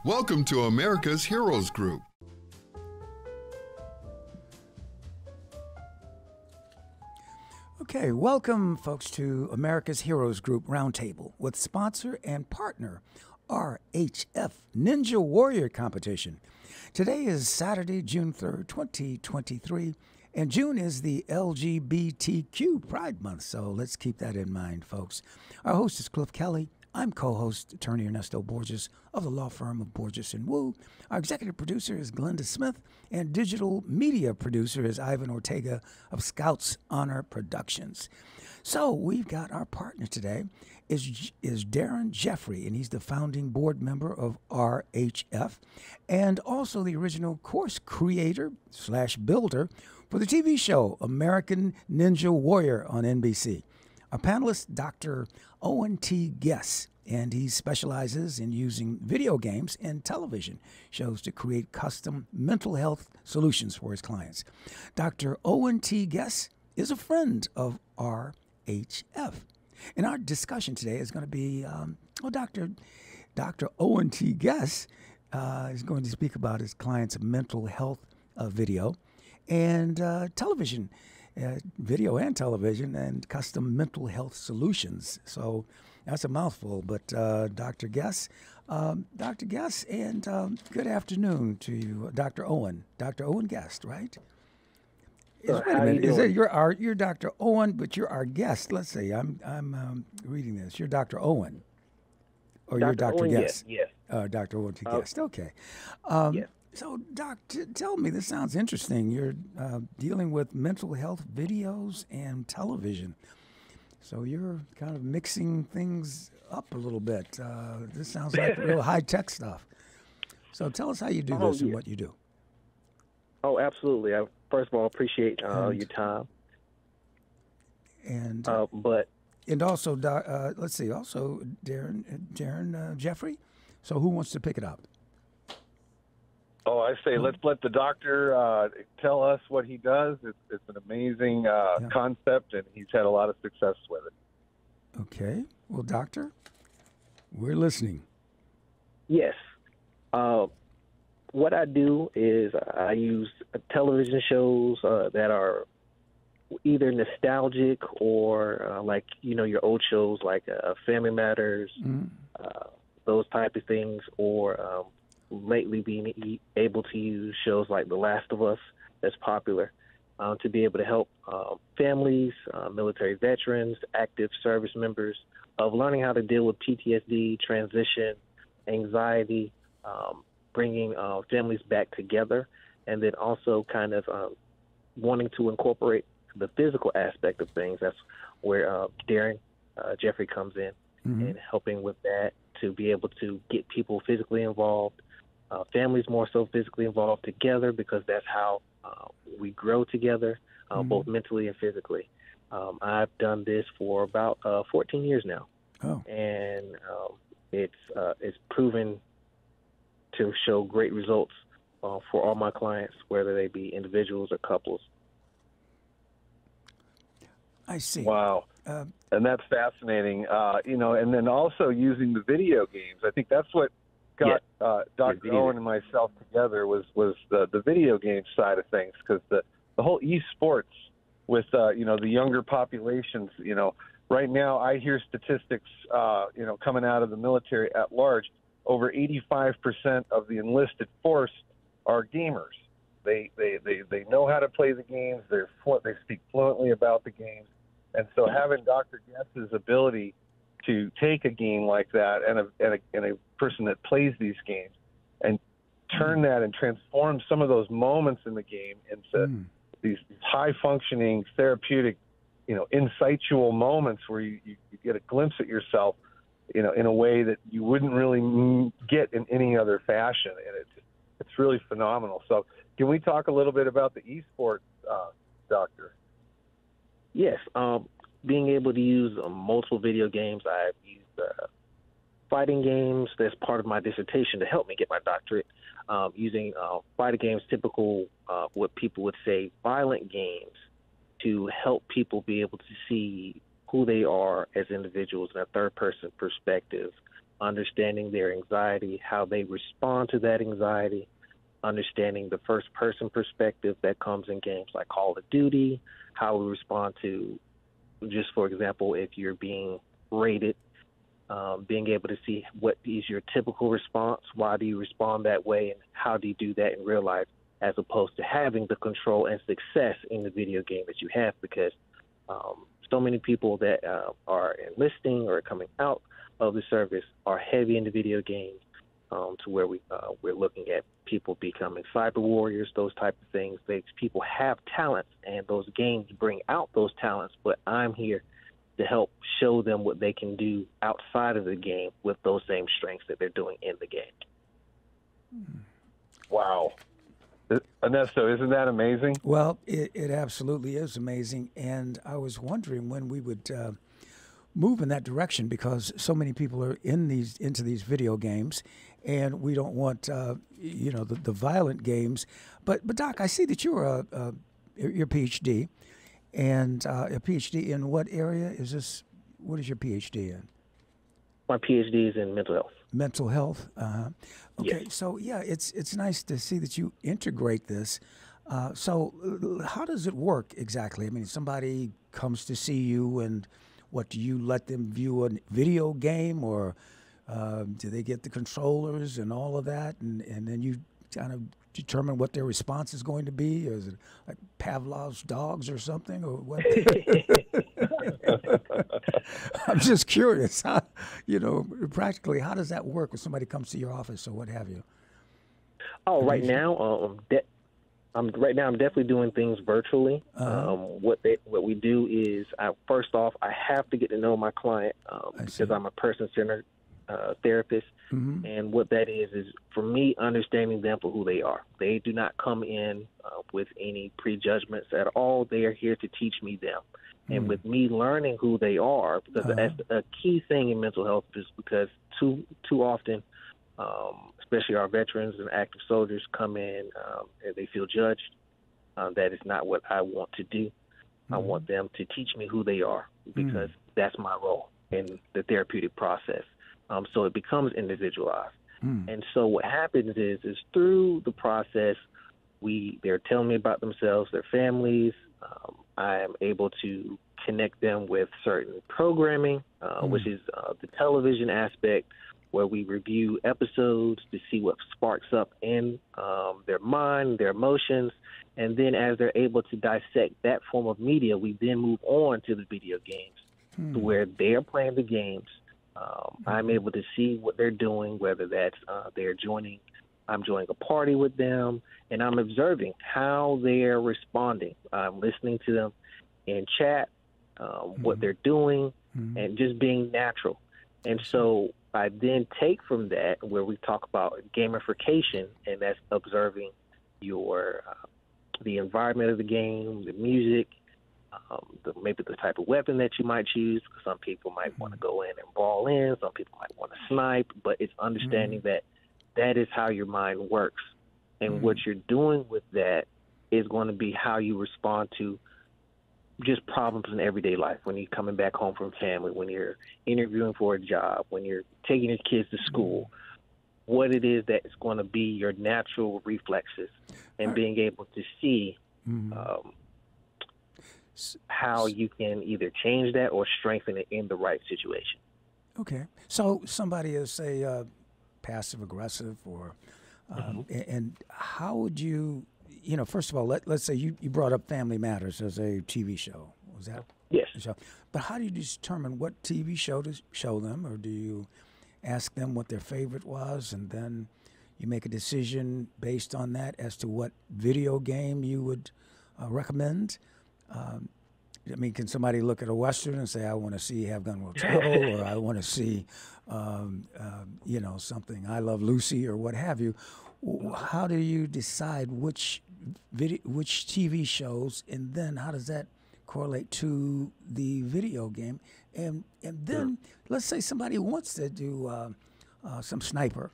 Welcome to America's Heroes Group. Okay, welcome, folks, to America's Heroes Group Roundtable with sponsor and partner RHF Ninja Warrior Competition. Today is Saturday, June 3rd, 2023, and June is the LGBTQ Pride Month, so let's keep that in mind, folks. Our host is Kelley. I'm co-host, attorney Ernesto Borges of the law firm of Borges & Wu. Our executive producer is Glenda Smith, and digital media producer is Ivan Ortega of Scouts Honor Productions. So we've got our partner today is Darren Jeffrey, and he's the founding board member of RHF and also the original course creator / builder for the TV show American Ninja Warrior on NBC. Our panelist, Dr. Owen T. Guess, and he specializes in using video games and television shows to create custom mental health solutions for his clients. Dr. Owen T. Guess is a friend of RHF. And our discussion today is going to be, Dr. Owen T. Guess is going to speak about his client's mental health video and television. Video and television and custom mental health solutions. So that's a mouthful, but Dr. Guess, and good afternoon to you, Dr. Owen. Dr. Owen Guest, right? Wait a minute, is it you're Dr. Owen, but you're our guest? Let's see, I'm reading this. You're Dr. Owen, or Dr. you're Dr. Owen, Guest? Yes. Dr. Owen T. Guest. Okay. Yes. So, Doc, tell me, this sounds interesting. You're dealing with mental health videos and television. So you're kind of mixing things up a little bit. This sounds like real high-tech stuff. So tell us how you do this and what you do. Oh, absolutely. I, first of all, appreciate your time. And also, let's see, also Darren Jeffrey. So who wants to pick it up? Oh, I say let's let the doctor tell us what he does. It's an amazing concept, and he's had a lot of success with it. Okay. Well, doctor, we're listening. Yes. What I do is I use television shows that are either nostalgic or like, your old shows like Family Matters, those type of things, or lately being able to use shows like The Last of Us that's popular to be able to help families, military veterans, active service members of learning how to deal with PTSD, transition, anxiety, bringing families back together, and then also kind of wanting to incorporate the physical aspect of things. That's where Darren Jeffrey comes in and helping with that to be able to get people physically involved, families more so physically involved together, because that's how we grow together, both mentally and physically. I've done this for about 14 years now, and it's proven to show great results for all my clients, whether they be individuals or couples. I see. Wow. And that's fascinating, and then also using the video games. I think that's what got Dr. Owen and myself together was the video game side of things, because the whole esports with the younger populations. Right now I hear statistics coming out of the military at large. Over 85% of the enlisted force are gamers. They know how to play the games. They speak fluently about the games, and so having Dr. Guess's ability to take a game like that and a person that plays these games and turn that and transform some of those moments in the game into these high-functioning, therapeutic, insightful moments where you get a glimpse at yourself, in a way that you wouldn't really get in any other fashion. And it's really phenomenal. So can we talk a little bit about the esports, Doctor? Yes. Being able to use multiple video games. I've used fighting games. That's part of my dissertation to help me get my doctorate. Using fighting games, typical what people would say violent games, to help people be able to see who they are as individuals in a third-person perspective, understanding their anxiety, how they respond to that anxiety, understanding the first-person perspective that comes in games like Call of Duty, how we respond to, just for example, if you're being raided, being able to see what is your typical response, why do you respond that way, and how do you do that in real life, as opposed to having the control and success in the video game that you have, because so many people that are enlisting or coming out of the service are heavy into video games, to where we're looking at people becoming cyber warriors, those type of things. People have talents, and those games bring out those talents, but I'm here to help show them what they can do outside of the game with those same strengths that they're doing in the game. Wow. Ernesto, isn't that amazing? Well, it absolutely is amazing, and I was wondering when we would move in that direction, because so many people are into these video games, and we don't want the violent games. But Doc, I see that you're your PhD, and a PhD in what area is this? What is your PhD in? My PhD is in mental health. Mental health. Okay, Yes. so yeah, it's nice to see that you integrate this. So how does it work exactly? I mean, somebody comes to see you, and what, do you let them view a video game, or do they get the controllers and all of that, and then you kind of determine what their response is going to be? Or is it like Pavlov's dogs or something, or what? I'm just curious. How, practically, how does that work when somebody comes to your office or what have you? Oh, right now, I'm definitely doing things virtually. What we do is, first off, I have to get to know my client, because I'm a person-centered therapist, and what that is for me, understanding them for who they are. They do not come in with any prejudgments at all. They are here to teach me them. And with me learning who they are, because that's a key thing in mental health, is because too often, especially our veterans and active soldiers, come in and they feel judged. That is not what I want to do. I want them to teach me who they are, because that's my role in the therapeutic process. So it becomes individualized. And so what happens is through the process, they're telling me about themselves, their families. I am able to connect them with certain programming, which is the television aspect, where we review episodes to see what sparks up in their mind, their emotions. And then as they're able to dissect that form of media, we then move on to the video games, to where they're playing the games. I'm able to see what they're doing, whether that's I'm joining a party with them, and I'm observing how they're responding. I'm listening to them in chat, what they're doing, and just being natural. And so I then take from that, where we talk about gamification, and that's observing the environment of the game, the music, maybe the type of weapon that you might choose. Some people might want to go in and ball in. Some people might want to snipe. But it's understanding that is how your mind works. And what you're doing with that is going to be how you respond to just problems in everyday life, when you're coming back home from family, when you're interviewing for a job, when you're taking your kids to school, what it is that is going to be your natural reflexes, and being able to see how you can either change that or strengthen it in the right situation. Okay. So somebody is, say, passive aggressive, or and how would you, first of all, let's say you brought up Family Matters as a TV show. Was that? Yes. Show? But how do you determine what TV show to show them, or do you ask them what their favorite was, and then you make a decision based on that as to what video game you would recommend? Can somebody look at a Western and say, I want to see Have Gun Will Travel, or I want to see, something, I Love Lucy, or what have you? How do you decide which TV shows, and then how does that correlate to the video game? And then let's say somebody wants to do some sniper.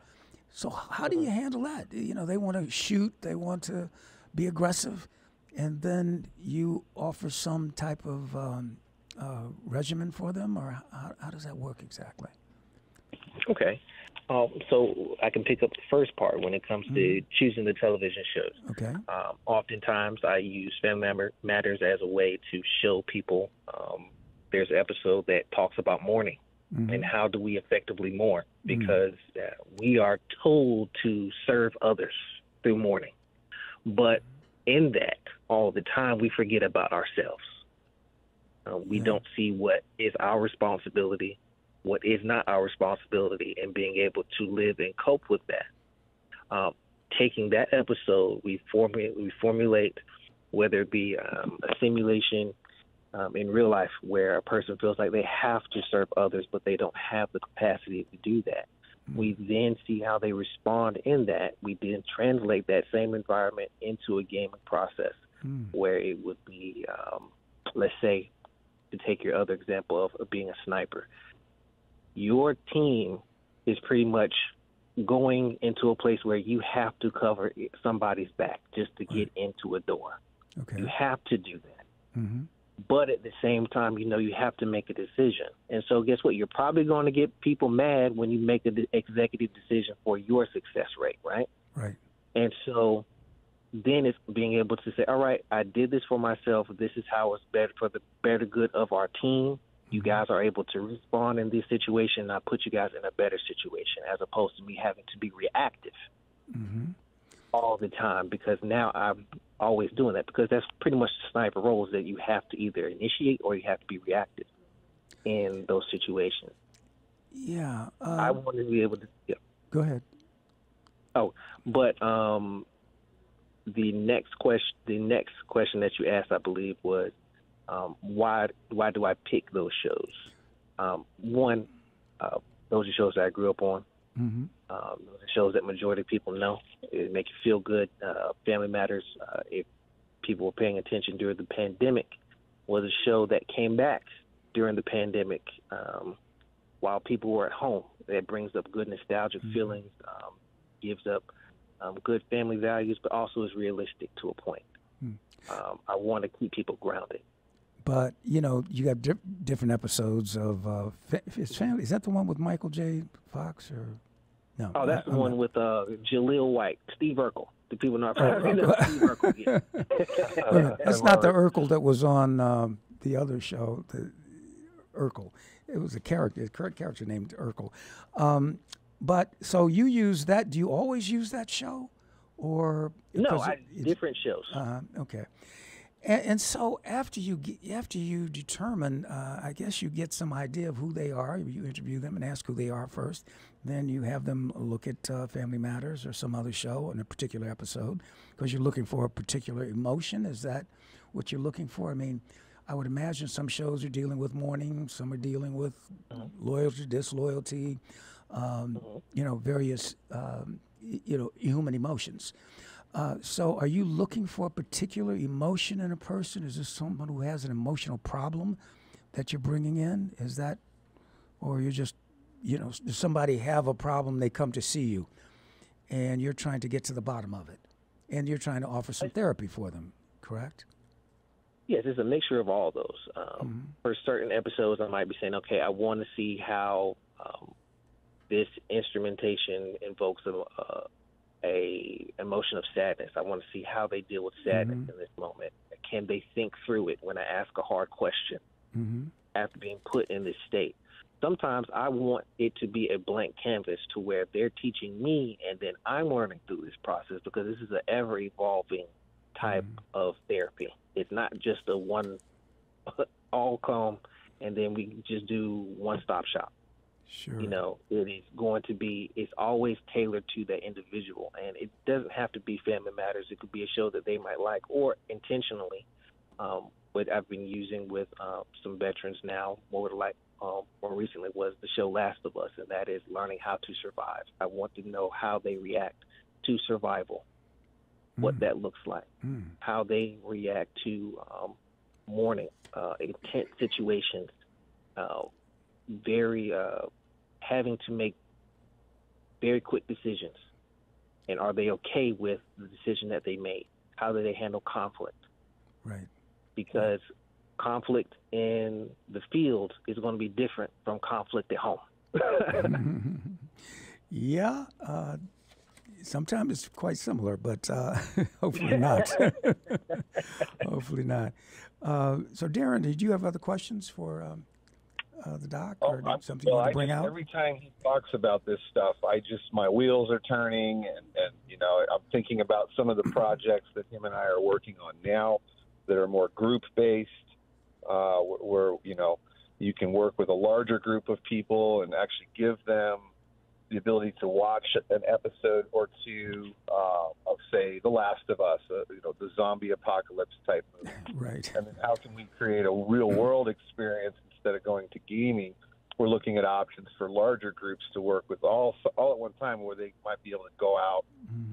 So how do you handle that? They want to shoot, they want to be aggressive, and then you offer some type of regimen for them, or how does that work exactly? Okay. So I can pick up the first part when it comes to choosing the television shows. Okay. Oftentimes I use Family Matters as a way to show people there's an episode that talks about mourning and how do we effectively mourn, because we are told to serve others through mourning. But in that, all the time, we forget about ourselves. We don't see what is our responsibility, what is not our responsibility, and being able to live and cope with that. Taking that episode, we formulate, whether it be a simulation in real life where a person feels like they have to serve others, but they don't have the capacity to do that. We then see how they respond in that. We then translate that same environment into a gaming process where it would be, let's say, to take your other example of being a sniper. Your team is pretty much going into a place where you have to cover somebody's back just to get into a door. Okay. You have to do that. But at the same time, you know, you have to make a decision. And so guess what? You're probably going to get people mad when you make an executive decision for your success rate, right? Right. And so then it's being able to say, all right, I did this for myself. This is how it's better for the better good of our team. You guys are able to respond in this situation, and I put you guys in a better situation, as opposed to me having to be reactive all the time, because now I'm always doing that, because that's pretty much the sniper role, is that you have to either initiate or you have to be reactive in those situations. Yeah. I want to be able to. Yeah. Go ahead. Oh, but the next question that you asked, I believe, was why do I pick those shows? One, those are shows that I grew up on. Those are shows that majority of people know. It make you feel good. Family Matters, if people were paying attention during the pandemic, was a show that came back during the pandemic while people were at home. That brings up good nostalgic feelings, gives up good family values, but also is realistic to a point. I want to keep people grounded. But, you know, you got different episodes of his family. Is that the one with Michael J. Fox or no? Oh, that's the one with Jaleel White, Steve Urkel. Do people know Steve Urkel? Yeah. That's not the Urkel that was on the other show, the Urkel. It was a character named Urkel. But so you use that. Do you always use that show, or no? Different shows. Okay. And so after you determine, I guess you get some idea of who they are. You interview them and ask who they are first. Then you have them look at Family Matters or some other show in a particular episode, because you're looking for a particular emotion. Is that what you're looking for? I mean, I would imagine some shows are dealing with mourning, some are dealing with loyalty, disloyalty, you know, various, you know, human emotions. So are you looking for a particular emotion in a person? Is this someone who has an emotional problem that you're bringing in? Is that, or you're just, you know, does somebody have a problem, they come to see you, and you're trying to get to the bottom of it, and you're trying to offer some therapy for them, correct? Yes, it's a mixture of all those. For certain episodes, I might be saying, okay, I want to see how this instrumentation invokes a emotion of sadness. I want to see how they deal with sadness in this moment. Can they think through it when I ask a hard question after being put in this state? Sometimes I want it to be a blank canvas to where they're teaching me and then I'm learning through this process, because this is an ever-evolving type of therapy. It's not just a one all come and then we just do one-stop shop. Sure. You know, it is going to be, it's always tailored to that individual. And it doesn't have to be Family Matters. It could be a show that they might like, or intentionally, what I've been using with some veterans now, more recently, was the show Last of Us, and that is learning how to survive. I want to know how they react to survival, what that looks like, how they react to mourning, intense situations, having to make very quick decisions, and are they okay with the decision that they made? How do they handle conflict? Right. Because conflict in the field is going to be different from conflict at home. Yeah, sometimes it's quite similar, but hopefully not. Hopefully not. So, Darren, did you have other questions for the doc, or something you want to bring out? Every time he talks about this stuff, my wheels are turning, and I'm thinking about some of the projects that him and I are working on now that are more group based, where you can work with a larger group of people and actually give them the ability to watch an episode or two of, say, The Last of Us, the zombie apocalypse type movie. Right. And then how can we create a real world experience instead of going to gaming? We're looking at options for larger groups to work with all at one time, where they might be able to go out,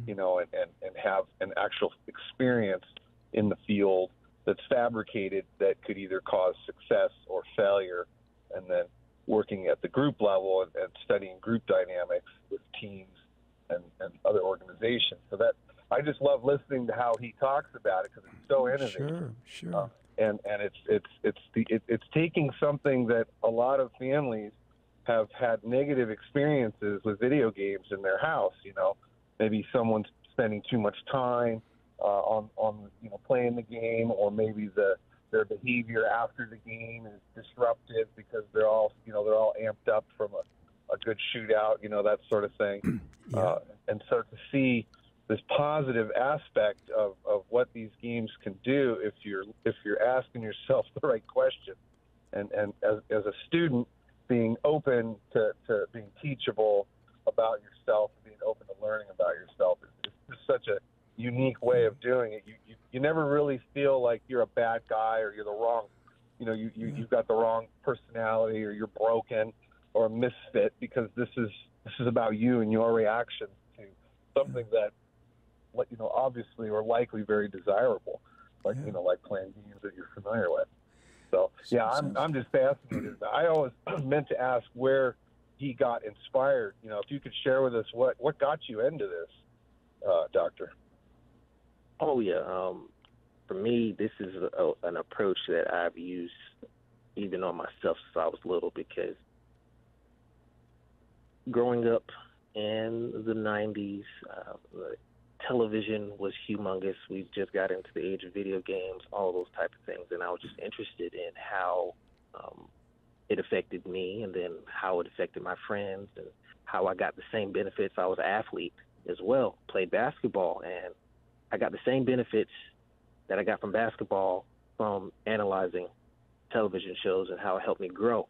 and have an actual experience in the field that's fabricated that could either cause success or failure, and then working at the group level and studying group dynamics with teams and other organizations. So that I just love listening to how he talks about it, because it's so innovative. Sure. And it's taking something that a lot of families have had negative experiences with video games in their house. Maybe someone's spending too much time on playing the game, or maybe their behavior after the game is disruptive because they're all amped up from a good shootout, that sort of thing. Yeah. And so to see this positive aspect of what these games can do if you're asking yourself the right question, and as a student, being open to being teachable about yourself and being open to learning about yourself is just such a unique way of doing it. You never really feel like you're a bad guy or you're the wrong, you've got the wrong personality, or you're broken or a misfit, because this is about you and your reaction to something that, obviously or likely very desirable, like playing games that you're familiar with. So I'm just fascinated. I always meant to ask where he got inspired. If you could share with us what got you into this, Doctor. Oh, yeah. For me, this is an approach that I've used even on myself since I was little, because growing up in the 90s, television was humongous. We just got into the age of video games, all those type of things, and I was just interested in how it affected me, and then how it affected my friends, and how I got the same benefits. I was an athlete as well, played basketball, and I got the same benefits that I got from basketball from analyzing television shows and how it helped me grow.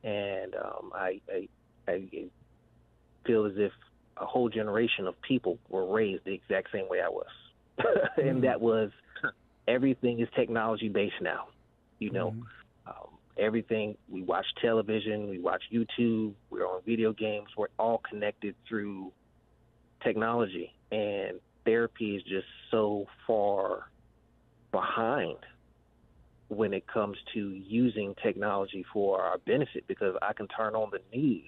And I feel as if a whole generation of people were raised the exact same way I was. And that was, everything is technology based now. Everything, we watch television, we watch YouTube, we're on video games, we're all connected through technology. And therapy is just so far behind when it comes to using technology for our benefit, because I can turn on the news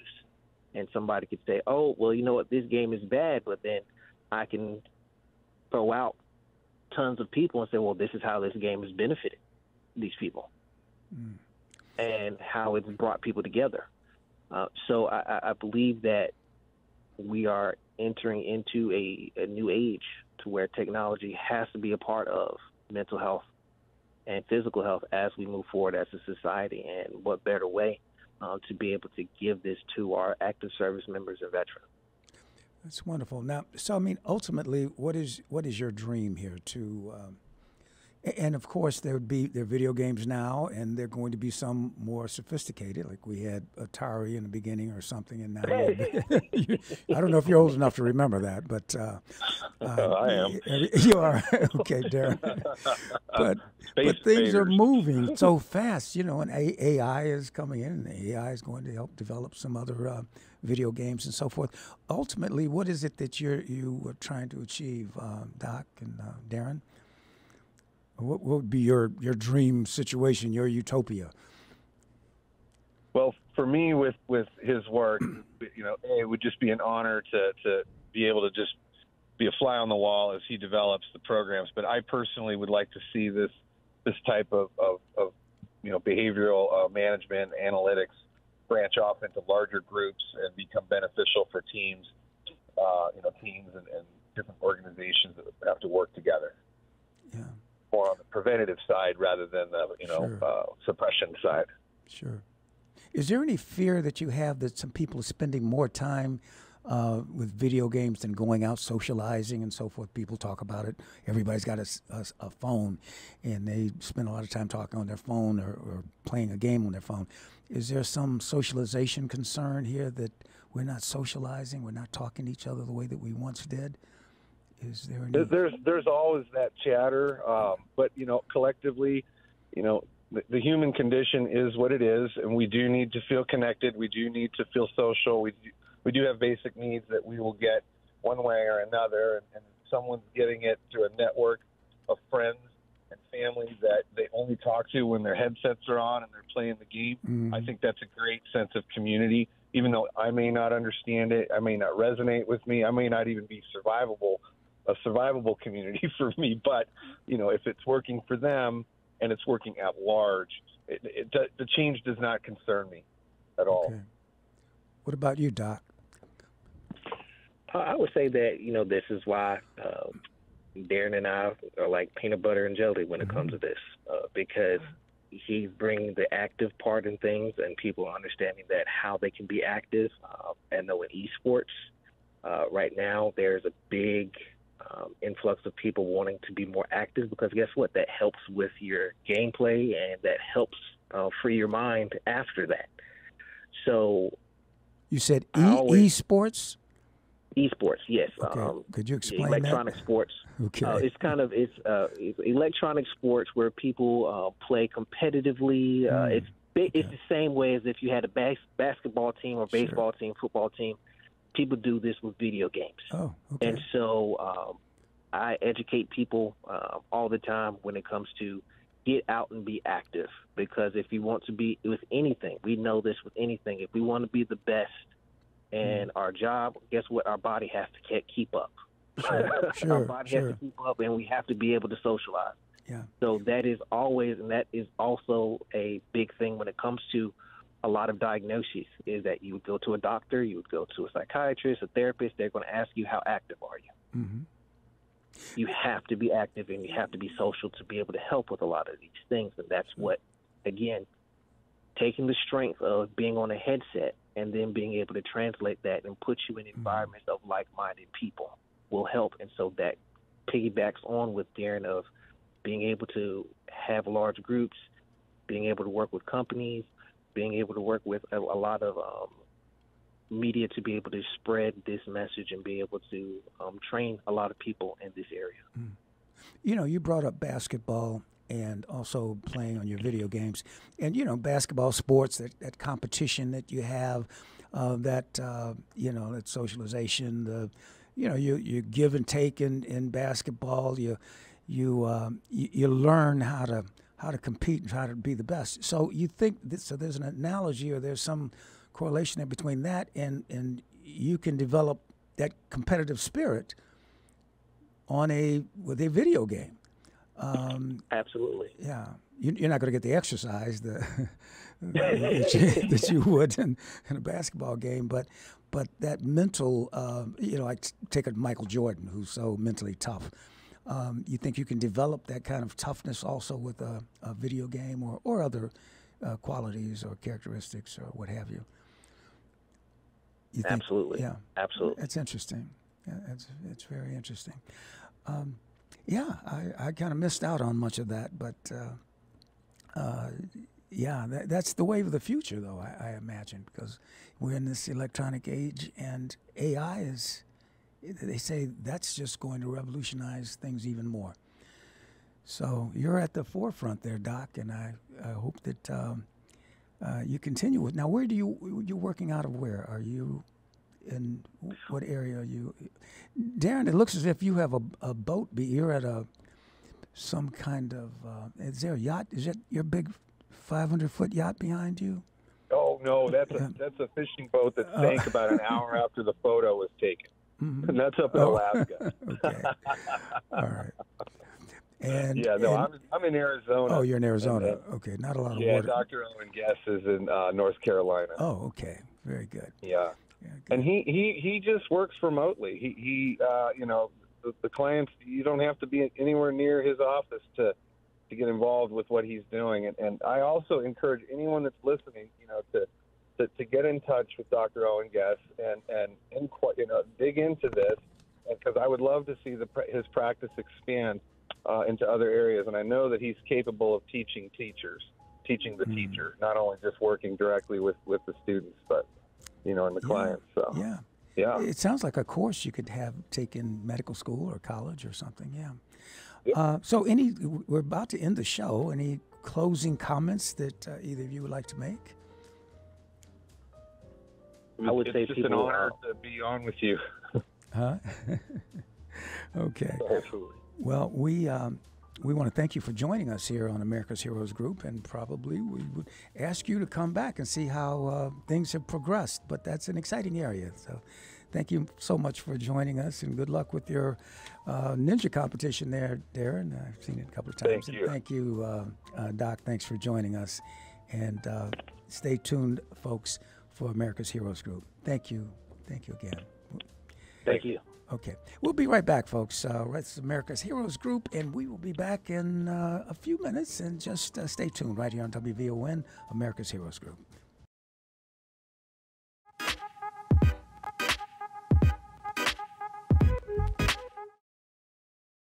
and somebody could say, oh, well, you know what, this game is bad, but then I can throw out tons of people and say, well, this is how this game has benefited these people and how it's brought people together. So I believe that we are entering into a new age to where technology has to be a part of mental health and physical health as we move forward as a society. And what better way to be able to give this to our active service members and veterans. That's wonderful. Now, so I mean, ultimately, what is your dream here? And of course, there are video games now, and they're going to be some more sophisticated, like we had Atari in the beginning or something, and now I don't know if you're old enough to remember that, but I am. You are. Okay, Darren. But things are moving so fast, and AI is coming in, and AI is going to help develop some other video games and so forth. Ultimately, what is it that you are trying to achieve, Doc and Darren? What would be your dream situation, your utopia? Well, for me, with his work, it would just be an honor to be able to just be a fly on the wall as he develops the programs. But I personally would like to see this type of behavioral management analytics branch off into larger groups and become beneficial for teams, teams and different organizations that have to work together. Yeah. More on the preventative side rather than the suppression side. Sure. Is there any fear that you have that some people are spending more time with video games than going out socializing and so forth? People talk about it. Everybody's got a phone, and they spend a lot of time talking on their phone or playing a game on their phone. Is there some socialization concern here that we're not socializing, we're not talking to each other the way that we once did? Is there any... There's always that chatter, but collectively, the human condition is what it is, and we do need to feel connected. We do need to feel social. We do have basic needs that we will get one way or another, and if someone's getting it through a network of friends and families that they only talk to when their headsets are on and they're playing the game. Mm-hmm. I think that's a great sense of community, even though I may not understand it. I may not resonate with me. I may not even be a survivable community for me. But, if it's working for them and it's working at large, the change does not concern me at all. Okay. What about you, Doc? I would say that, this is why Darren and I are like peanut butter and jelly when it comes to this, because he's bringing the active part in things and people are understanding that how they can be active. And though in esports, right now there's a big influx of people wanting to be more active because guess what? That helps with your gameplay and that helps free your mind after that. So you said esports? Esports, yes. Okay. Could you explain electronic that? sports. Okay. It's electronic sports where people play competitively. It's the same way as if you had a basketball team or baseball team, football team. People do this with video games. Oh, okay. And so I educate people all the time when it comes to get out and be active, because if you want to be with anything, we know this with anything, if we want to be the best in our job, guess what? Our body has to keep up. Sure, our body has to keep up, and we have to be able to socialize. Yeah. So that is always, and that is also a big thing when it comes to a lot of diagnoses, is that you would go to a doctor, you would go to a psychiatrist, a therapist, they're going to ask you, how active are you? Mm-hmm. You have to be active and you have to be social to be able to help with a lot of these things. And that's what, again, taking the strength of being on a headset and then being able to translate that and put you in environments of like-minded people will help. And so that piggybacks on with Darren of being able to have large groups, being able to work with companies, being able to work with a lot of media to be able to spread this message and be able to train a lot of people in this area. You brought up basketball and also playing on your video games. And, basketball, sports, that competition that you have, that socialization, you give and take in basketball. You learn how to compete and how to be the best. So you think so there's an analogy or there's some correlation there between that and you can develop that competitive spirit with a video game. Absolutely. Yeah. You're not going to get the exercise that you would in a basketball game, but that mental, I take a Michael Jordan, who's so mentally tough. You think you can develop that kind of toughness also with a video game or other qualities or characteristics or what have you? You think, absolutely. Yeah. Absolutely. That's interesting. Yeah, it's very interesting. I kind of missed out on much of that, but that's the wave of the future, though, I imagine, because we're in this electronic age, and AI they say that's just going to revolutionize things even more. So you're at the forefront there, Doc, and I hope that you continue with. Now, where you're working out of where? Are you in what area are you? Darren, it looks as if you have a boat. You're at some kind of, is there a yacht? Is that your big 500-foot yacht behind you? Oh, no, that's a fishing boat that sank about an hour after the photo was taken. Mm-hmm. And that's up in Alaska. Okay. All right. And yeah, no, I'm in Arizona. Oh, you're in Arizona. Okay, not a lot of yeah, water. Dr. Owen Guess is in North Carolina. Oh, okay, very good. Yeah, and he just works remotely. He you know, the clients, you don't have to be anywhere near his office to get involved with what he's doing. And I also encourage anyone that's listening, you know, to get in touch with Dr. Owen Guess and you know, dig into this, because I would love to see his practice expand into other areas. And I know that he's capable of teaching the teacher, not only just working directly with the students, but, you know, and the clients. So yeah, it sounds like a course you could have taken medical school or college or something. Yeah. Yep. So we're about to end the show. Any closing comments that either of you would like to make? I would say it's just an honor to be on with you. Huh? Okay. Absolutely. Well, we want to thank you for joining us here on America's Heroes Group, and probably we would ask you to come back and see how things have progressed. But that's an exciting area. So thank you so much for joining us, and good luck with your ninja competition there, Darren. I've seen it a couple of times. Thank you. And thank you, Doc. Thanks for joining us. And stay tuned, folks, for America's Heroes Group. Thank you. Thank you again. Thank you. Okay. We'll be right back, folks. That's America's Heroes Group, and we will be back in a few minutes. And just stay tuned right here on WVON, America's Heroes Group.